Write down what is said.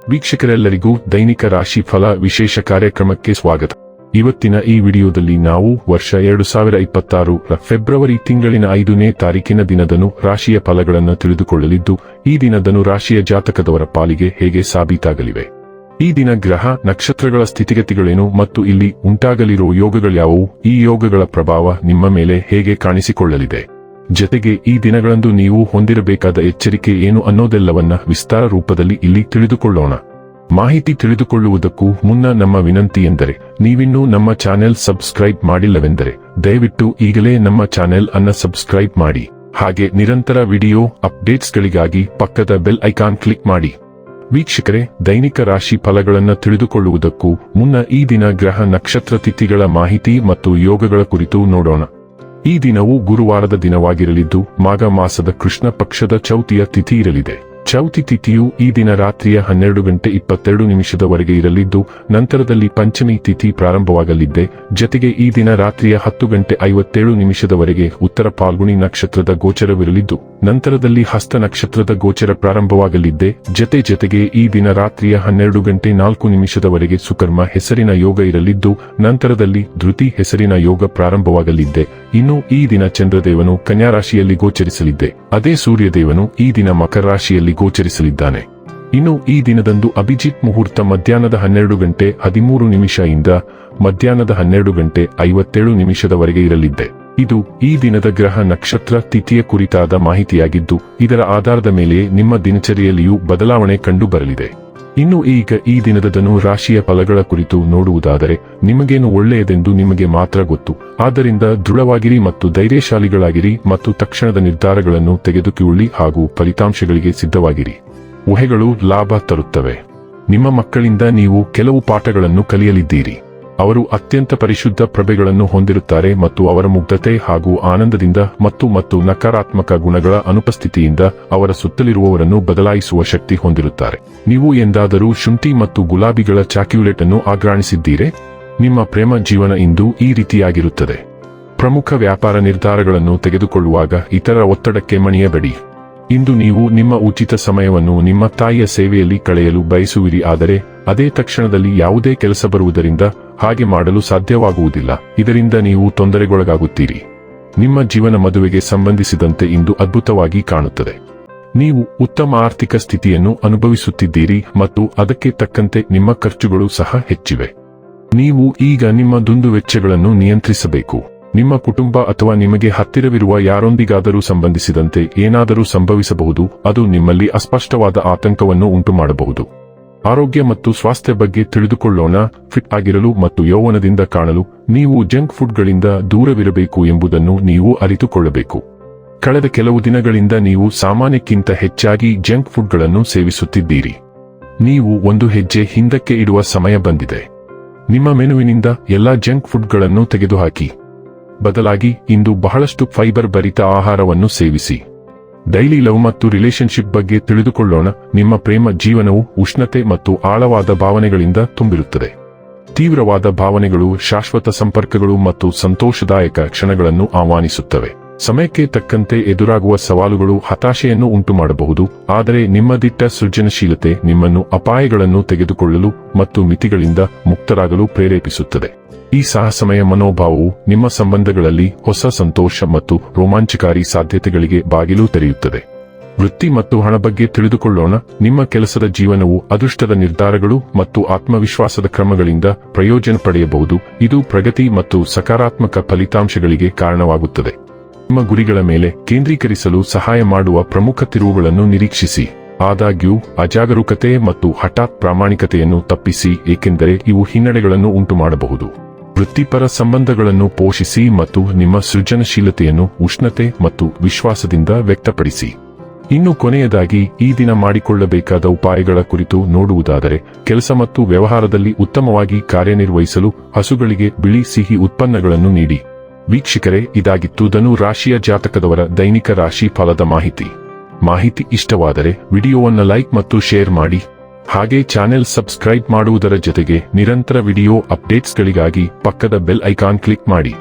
ವೀಕ್ಷಕರೆಲ್ಲರಿಗೂ ದೈನಿಕ ರಾಶಿ ಫಲ ವಿಶೇಷ ಕಾರ್ಯಕ್ರಮಕ್ಕೆ ಸ್ವಾಗತ. ಇವತ್ತಿನ ಈ ವಿಡಿಯೋದಲ್ಲಿ ನಾವು ವರ್ಷ 2026 ಫೆಬ್ರವರಿ ತಿಂಗಳಿನ 5ನೇ ತಾರೀಕಿನ ದಿನದನು ರಾಶಿಯ ಫಲಗಳನ್ನು ತಿಳಿದುಕೊಳ್ಳಲಿದ್ದು, ಈ ದಿನದನು ರಾಶಿಯ ಜಾತಕದವರ ಪಾಲಿಗೆ ಹೇಗೆ ಸಾಬೀತಾಗಲಿವೆ, ಈ ದಿನ ಗ್ರಹ ನಕ್ಷತ್ರಗಳ ಸ್ಥಿತಿಗತಿಗಳೇನು ಮತ್ತು ಇಲ್ಲಿ ಉಂಟಾಗಲಿರುವ ಯೋಗಗಳ್ಯಾವುವು, ಈ ಯೋಗಗಳ ಪ್ರಭಾವ ನಿಮ್ಮ ಮೇಲೆ ಹೇಗೆ ಕಾಣಿಸಿಕೊಳ್ಳಲಿದೆ, ಜತೆಗೆ ಈ ದಿನಗಳಂದು ನೀವು ಹೊಂದಿರಬೇಕಾದ ಎಚ್ಚರಿಕೆ ಏನು ಅನ್ನೋದೆಲ್ಲವನ್ನ ವಿಸ್ತಾರ ರೂಪದಲ್ಲಿ ಇಲ್ಲಿ ತಿಳಿದುಕೊಳ್ಳೋಣ. ಮಾಹಿತಿ ತಿಳಿದುಕೊಳ್ಳುವುದಕ್ಕೂ ಮುನ್ನ ನಮ್ಮ ವಿನಂತಿ ಎಂದರೆ, ನೀವಿನ್ನೂ ನಮ್ಮ ಚಾನೆಲ್ ಸಬ್ಸ್ಕ್ರೈಬ್ ಮಾಡಿಲ್ಲವೆಂದರೆ ದಯವಿಟ್ಟು ಈಗಲೇ ನಮ್ಮ ಚಾನೆಲ್ ಅನ್ನು ಸಬ್ಸ್ಕ್ರೈಬ್ ಮಾಡಿ. ಹಾಗೆ ನಿರಂತರ ವಿಡಿಯೋ ಅಪ್ಡೇಟ್ಸ್ಗಳಿಗಾಗಿ ಪಕ್ಕದ ಬೆಲ್ ಐಕಾನ್ ಕ್ಲಿಕ್ ಮಾಡಿ. ವೀಕ್ಷಕರೇ, ದೈನಿಕ ರಾಶಿ ಫಲಗಳನ್ನು ತಿಳಿದುಕೊಳ್ಳುವುದಕ್ಕೂ ಮುನ್ನ ಈ ದಿನ ಗ್ರಹ ನಕ್ಷತ್ರ ತಿಥಿಗಳ ಮಾಹಿತಿ ಮತ್ತು ಯೋಗಗಳ ಕುರಿತು ನೋಡೋಣ. ಈ ದಿನವು ಗುರುವಾರದ ದಿನವಾಗಿರಲಿದ್ದು, ಮಾಘ ಮಾಸದ ಕೃಷ್ಣ ಪಕ್ಷದ ಚೌತಿಯ ತಿಥಿ ಇರಲಿದೆ. ಚೌತಿ ತಿಥಿಯು ಈ ದಿನ ರಾತ್ರಿಯ 12:22 ಇರಲಿದ್ದು, ನಂತರದಲ್ಲಿ ಪಂಚಮಿ ತಿಥಿ ಪ್ರಾರಂಭವಾಗಲಿದ್ದೆ. ಜತೆಗೆ ಈ ದಿನ ರಾತ್ರಿಯ 10:57 ಉತ್ತರ ಫಾಲ್ಗುಣಿ ನಕ್ಷತ್ರದ ಗೋಚರವಿರಲಿದ್ದು, ನಂತರದಲ್ಲಿ ಹಸ್ತ ನಕ್ಷತ್ರದ ಗೋಚರ ಪ್ರಾರಂಭವಾಗಲಿದ್ದೆ. ಜತೆಗೆ ಈ ದಿನ ರಾತ್ರಿಯ 12:04 ಸುಕರ್ಮ ಹೆಸರಿನ ಯೋಗ ಇರಲಿದ್ದು, ನಂತರದಲ್ಲಿ ಧೃತಿ ಹೆಸರಿನ ಯೋಗ ಪ್ರಾರಂಭವಾಗಲಿದ್ದೆ. ಇನ್ನು ಈ ದಿನ ಚಂದ್ರದೇವನು ಕನ್ಯಾ ರಾಶಿಯಲ್ಲಿ ಗೋಚರಿಸಲಿದ್ದೆ. ಅದೇ ಸೂರ್ಯದೇವನು ಈ ದಿನ ಮಕರ ರಾಶಿಯಲ್ಲಿ ಗೋಚರಿಸಲಿದ್ದಾನೆ. ಇನ್ನು ಈ ದಿನದಂದು ಅಭಿಜಿತ್ ಮುಹೂರ್ತ ಮಧ್ಯಾಹ್ನದ 12:13 ಇಂದ ಮಧ್ಯಾಹ್ನದ 12:57 ಇರಲಿದ್ದೆ. ಇದು ಈ ದಿನದ ಗ್ರಹ ನಕ್ಷತ್ರ ತಿಥಿಯ ಕುರಿತಾದ ಮಾಹಿತಿಯಾಗಿದ್ದು, ಇದರ ಆಧಾರದ ಮೇಲೆ ನಿಮ್ಮ ದಿನಚರಿಯಲ್ಲಿಯೂ ಬದಲಾವಣೆ ಕಂಡು ಬರಲಿದೆ. ಇನ್ನು ಈಗ ಈ ದಿನದನು ರಾಶಿಯ ಫಲಗಳ ಕುರಿತು ನೋಡುವುದಾದರೆ, ನಿಮಗೇನು ಒಳ್ಳೆಯದೆಂದು ನಿಮಗೆ ಮಾತ್ರ ಗೊತ್ತು. ಆದ್ದರಿಂದ ದೃಢವಾಗಿರಿ ಮತ್ತು ಧೈರ್ಯಶಾಲಿಗಳಾಗಿರಿ ಮತ್ತು ತಕ್ಷಣದ ನಿರ್ಧಾರಗಳನ್ನು ತೆಗೆದುಕೊಳ್ಳಿ ಹಾಗೂ ಫಲಿತಾಂಶಗಳಿಗೆ ಸಿದ್ಧವಾಗಿರಿ. ಊಹೆಗಳು ಲಾಭ ತರುತ್ತವೆ. ನಿಮ್ಮ ಮಕ್ಕಳಿಂದ ನೀವು ಕೆಲವು ಪಾಠಗಳನ್ನು ಕಲಿಯಲಿದ್ದೀರಿ. ಅವರು ಅತ್ಯಂತ ಪರಿಶುದ್ಧ ಪ್ರಭೆಗಳನ್ನು ಹೊಂದಿರುತ್ತಾರೆ ಮತ್ತು ಅವರ ಮುಗ್ಧತೆ ಹಾಗೂ ಆನಂದದಿಂದ ಮತ್ತು ನಕಾರಾತ್ಮಕ ಗುಣಗಳ ಅನುಪಸ್ಥಿತಿಯಿಂದ ಅವರ ಸುತ್ತಲಿರುವವರನ್ನು ಬದಲಾಯಿಸುವ ಶಕ್ತಿ ಹೊಂದಿರುತ್ತಾರೆ. ನೀವು ಎಂದಾದರೂ ಶುಂಠಿ ಮತ್ತು ಗುಲಾಬಿಗಳ ಚಾಕ್ಯುಲೇಟ್ ಅನ್ನು ಆಘ್ರಾಣಿಸಿದ್ದೀರೆ? ನಿಮ್ಮ ಪ್ರೇಮ ಜೀವನ ಇಂದು ಈ ರೀತಿಯಾಗಿರುತ್ತದೆ. ಪ್ರಮುಖ ವ್ಯಾಪಾರ ನಿರ್ಧಾರಗಳನ್ನು ತೆಗೆದುಕೊಳ್ಳುವಾಗ ಇತರರ ಒತ್ತಡಕ್ಕೆ ಮಣಿಯಬೇಡಿ. ಇಂದು ನೀವು ನಿಮ್ಮ ಉಚಿತ ಸಮಯವನ್ನು ನಿಮ್ಮ ತಾಯಿಯ ಸೇವೆಯಲ್ಲಿ ಕಳೆಯಲು ಬಯಸುವಿರಿ, ಆದರೆ ಅದೇ ತಕ್ಷಣದಲ್ಲಿ ಯಾವುದೇ ಕೆಲಸ ಬರುವುದರಿಂದ ಹಾಗೆ ಮಾಡಲು ಸಾಧ್ಯವಾಗುವುದಿಲ್ಲ. ಇದರಿಂದ ನೀವು ತೊಂದರೆಗೊಳಗಾಗುತ್ತೀರಿ. ನಿಮ್ಮ ಜೀವನ ಮದುವೆಗೆ ಸಂಬಂಧಿಸಿದಂತೆ ಇಂದು ಅದ್ಭುತವಾಗಿ ಕಾಣುತ್ತದೆ. ನೀವು ಉತ್ತಮ ಆರ್ಥಿಕ ಸ್ಥಿತಿಯನ್ನು ಅನುಭವಿಸುತ್ತಿದ್ದೀರಿ ಮತ್ತು ಅದಕ್ಕೆ ತಕ್ಕಂತೆ ನಿಮ್ಮ ಖರ್ಚುಗಳು ಸಹ ಹೆಚ್ಚಿವೆ. ನೀವು ಈಗ ನಿಮ್ಮ ದುಂದುವೆಚ್ಚಗಳನ್ನು ನಿಯಂತ್ರಿಸಬೇಕು. ನಿಮ್ಮ ಕುಟುಂಬ ಅಥವಾ ನಿಮಗೆ ಹತ್ತಿರವಿರುವ ಯಾರೊಂದಿಗಾದರೂ ಸಂಬಂಧಿಸಿದಂತೆ ಏನಾದರೂ ಸಂಭವಿಸಬಹುದು. ಅದು ನಿಮ್ಮಲ್ಲಿ ಅಸ್ಪಷ್ಟವಾದ ಆತಂಕವನ್ನು ಉಂಟುಮಾಡಬಹುದು. ಆರೋಗ್ಯ ಮತ್ತು ಸ್ವಾಸ್ಥ್ಯ ಬಗ್ಗೆ ತಿಳಿದುಕೊಳ್ಳೋಣ. ಫಿಟ್ ಆಗಿರಲು ಮತ್ತು ಯೌವನದಿಂದ ಕಾಣಲು ನೀವು ಜಂಕ್ ಫುಡ್ಗಳಿಂದ ದೂರವಿರಬೇಕು ಎಂಬುದನ್ನು ನೀವು ಅರಿತುಕೊಳ್ಳಬೇಕು. ಕಳೆದ ಕೆಲವು ದಿನಗಳಿಂದ ನೀವು ಸಾಮಾನ್ಯಕ್ಕಿಂತ ಹೆಚ್ಚಾಗಿ ಜಂಕ್ ಫುಡ್ಗಳನ್ನು ಸೇವಿಸುತ್ತಿದ್ದೀರಿ. ನೀವು ಒಂದು ಹೆಜ್ಜೆ ಹಿಂದಕ್ಕೆ ಇಡುವ ಸಮಯ ಬಂದಿದೆ. ನಿಮ್ಮ ಮೆನುವಿನಿಂದ ಎಲ್ಲಾ ಜಂಕ್ ಫುಡ್ಗಳನ್ನು ತೆಗೆದುಹಾಕಿ. ಬದಲಾಗಿ ಇಂದು ಬಹಳಷ್ಟು ಫೈಬರ್ ಭರಿತ ಆಹಾರವನ್ನು ಸೇವಿಸಿ. ಡೈಲಿ ಲವ್ ಮತ್ತು ರಿಲೇಶನ್ಶಿಪ್ ಬಗ್ಗೆ ತಿಳಿದುಕೊಳ್ಳೋಣ. ನಿಮ್ಮ ಪ್ರೇಮ ಜೀವನವು ಉಷ್ಣತೆ ಮತ್ತು ಆಳವಾದ ಭಾವನೆಗಳಿಂದ ತುಂಬಿರುತ್ತದೆ. ತೀವ್ರವಾದ ಭಾವನೆಗಳು ಶಾಶ್ವತ ಸಂಪರ್ಕಗಳು ಮತ್ತು ಸಂತೋಷದಾಯಕ ಕ್ಷಣಗಳನ್ನು ಆಹ್ವಾನಿಸುತ್ತವೆ. ಸಮಯಕ್ಕೆ ತಕ್ಕಂತೆ ಎದುರಾಗುವ ಸವಾಲುಗಳು ಹತಾಶೆಯನ್ನು ಉಂಟುಮಾಡಬಹುದು, ಆದರೆ ನಿಮ್ಮ ದಿಟ್ಟ ಸೃಜನಶೀಲತೆ ನಿಮ್ಮನ್ನು ಅಪಾಯಗಳನ್ನು ತೆಗೆದುಕೊಳ್ಳಲು ಮತ್ತು ಮಿತಿಗಳಿಂದ ಮುಕ್ತರಾಗಲು ಪ್ರೇರೇಪಿಸುತ್ತದೆ. ಈ ಸಾಹಸಮಯ ಮನೋಭಾವವು ನಿಮ್ಮ ಸಂಬಂಧಗಳಲ್ಲಿ ಹೊಸ ಸಂತೋಷ ಮತ್ತು ರೋಮಾಂಚಕಾರಿ ಸಾಧ್ಯತೆಗಳಿಗೆ ಬಾಗಿಲು ತೆರೆಯುತ್ತದೆ. ವೃತ್ತಿ ಮತ್ತು ಹಣ ಬಗ್ಗೆ ತಿಳಿದುಕೊಳ್ಳೋಣ. ನಿಮ್ಮ ಕೆಲಸದ ಜೀವನವು ಅದೃಷ್ಟದ ನಿರ್ಧಾರಗಳು ಮತ್ತು ಆತ್ಮವಿಶ್ವಾಸದ ಕ್ರಮಗಳಿಂದ ಪ್ರಯೋಜನ ಪಡೆಯಬಹುದು. ಇದು ಪ್ರಗತಿ ಮತ್ತು ಸಕಾರಾತ್ಮಕ ಫಲಿತಾಂಶಗಳಿಗೆ ಕಾರಣವಾಗುತ್ತದೆ. ನಿಮ್ಮ ಗುರಿಗಳ ಮೇಲೆ ಕೇಂದ್ರೀಕರಿಸಲು ಸಹಾಯ ಮಾಡುವ ಪ್ರಮುಖ ತಿರುವುಗಳನ್ನು ನಿರೀಕ್ಷಿಸಿ. ಆದಾಗ್ಯೂ ಅಜಾಗರೂಕತೆ ಮತ್ತು ಹಠಾತ್ ಪ್ರಾಮಾಣಿಕತೆಯನ್ನು ತಪ್ಪಿಸಿ, ಏಕೆಂದರೆ ಇವು ಹಿನ್ನಡೆಗಳನ್ನು ಉಂಟುಮಾಡಬಹುದು. ವೃತ್ತಿಪರ ಸಂಬಂಧಗಳನ್ನು ಪೋಷಿಸಿ ಮತ್ತು ನಿಮ್ಮ ಸೃಜನಶೀಲತೆಯನ್ನು ಉಷ್ಣತೆ ಮತ್ತು ವಿಶ್ವಾಸದಿಂದ ವ್ಯಕ್ತಪಡಿಸಿ. ಇನ್ನು ಕೊನೆಯದಾಗಿ ಈ ದಿನ ಮಾಡಿಕೊಳ್ಳಬೇಕಾದ ಉಪಾಯಗಳ ಕುರಿತು ನೋಡುವುದಾದರೆ, ಕೆಲಸ ಮತ್ತು ವ್ಯವಹಾರದಲ್ಲಿ ಉತ್ತಮವಾಗಿ ಕಾರ್ಯನಿರ್ವಹಿಸಲು ಹಸುಗಳಿಗೆ ಬಿಳಿ ಸಿಹಿ ಉತ್ಪನ್ನಗಳನ್ನು ನೀಡಿ. ವೀಕ್ಷಕರೇ, ಇದಾಗಿತ್ತು ಧನು ರಾಶಿಯ ಜಾತಕದವರ ದೈನಿಕ ರಾಶಿ ಫಲದ ಮಾಹಿತಿ ಇಷ್ಟವಾದರೆ ವಿಡಿಯೋವನ್ನು ಲೈಕ್ ಮತ್ತು ಶೇರ್ ಮಾಡಿ. ಹಾಗೆ ಚಾನೆಲ್ ಸಬ್ಸ್ಕ್ರೈಬ್ ಮಾಡುವುದರ ಜೊತೆಗೆ ನಿರಂತರ ವಿಡಿಯೋ ಅಪ್ಡೇಟ್ಸ್ಗಳಿಗಾಗಿ ಪಕ್ಕದ ಬೆಲ್ ಐಕಾನ್ ಕ್ಲಿಕ್ ಮಾಡಿ.